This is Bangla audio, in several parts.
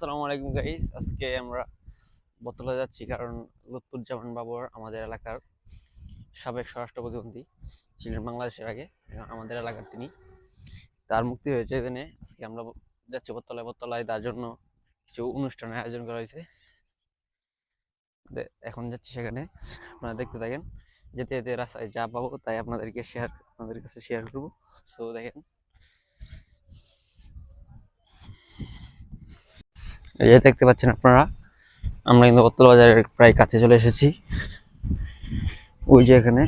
আসসালামু আলাইকুম গাইস। আজকে আমরা বতলা যাচ্ছি কারণ লুৎফুজ্জামান বাবর আমাদের এলাকার সাবেক স্বরাষ্ট্র প্রতিমন্ত্রী ছিলেন বাংলাদেশের আগে, এখন আমাদের এলাকার তিনি। তার মুক্তি হয়েছে এখানে। আজকে আমরা যাচ্ছি বতলায় তার জন্য কিছু অনুষ্ঠানের আয়োজন করা হয়েছে। এখন যাচ্ছি সেখানে, আপনারা দেখতে থাকেন। যেতে যেতে রাস্তায় যা পাবো তাই আপনাদের কাছে শেয়ার করবো। সো দেখেন, এই যে দেখতে পাচ্ছেন আপনারা, আমরা কিন্তু বতলা বাজারের প্রায় কাছে চলে এসেছি। ওই যে এখানে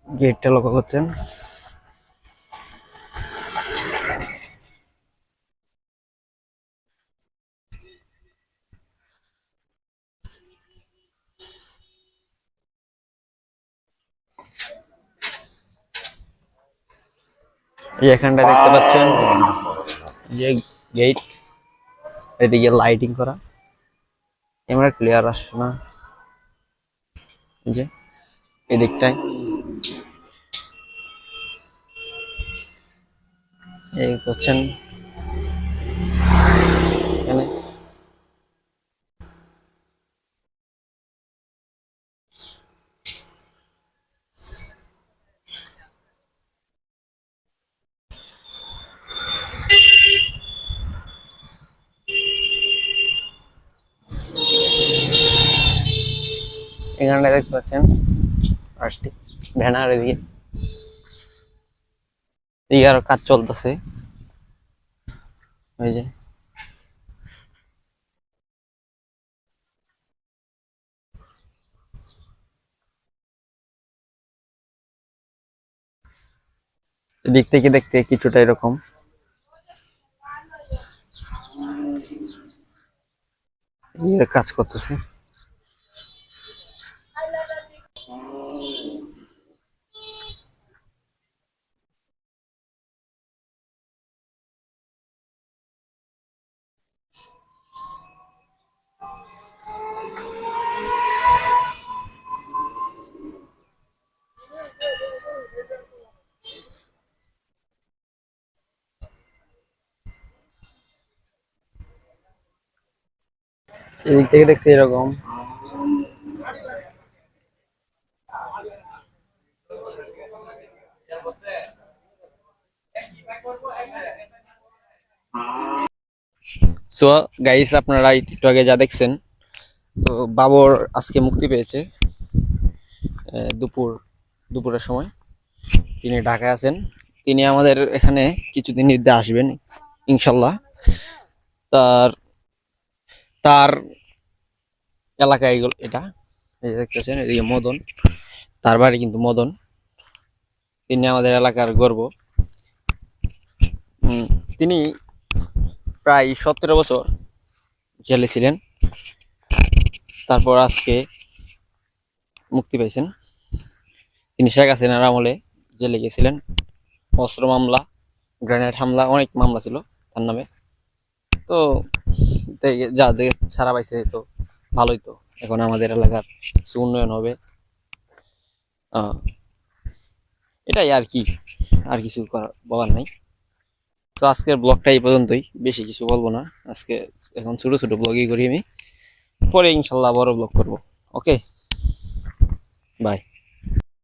গেটটা লক্ষ্য করছেন। এই এখানটা দেখতে পাচ্ছেন যে গেট, এদিকে লাইটিং করা, ক্যামেরা ক্লিয়ার আসছে না। এই যে এদিকটায় এই করছেন এখানে। এখানটা দেখতে পাচ্ছেন আরেকটি ব্যানার, এদিকে এদিকে আরো কাজ চলতেছে। ওই যে এদিক থেকে দেখতে কিছুটা এরকম। এদিকে কাজ করতেছে। এদিক থেকে দেখতে এরকম। সো গাইস, আপনারা একটু আগে যা দেখছেন, তো বাবর আজকে মুক্তি পেয়েছে দুপুরের সময়। তিনি ঢাকায় আছেন। তিনি আমাদের এখানে কিছুদিন মধ্যে আসবেন ইনশাল্লাহ। তার তার এলাকায় এটা, এই যে দেখতেছেন এদিকে মদন, তার বাড়ি কিন্তু মদন। তিনি আমাদের এলাকার গর্ব। তিনি প্রায় 17 বছর জেলে ছিলেন, তারপর আজকে মুক্তি পাইছেন। তিনি শেখ হাসিনার আমলে জেলে গেছিলেন। অস্ত্র মামলা, গ্রেনেড হামলা, অনেক মামলা ছিল তার নামে। তো যা ছাড়া পাইছে তো ভালোই। তো এখন আমাদের এলাকার কিছু উন্নয়ন হবে, এটাই আর কি, আর কিছু বলার নাই। তো আজকের ব্লগটা এই পর্যন্তই, বেশি কিছু বলবো না আজকে। এখন ছোট ছোট ব্লগই করি আমি, পরে ইনশাল্লাহ বড় ব্লগ করব। ওকে, বাই।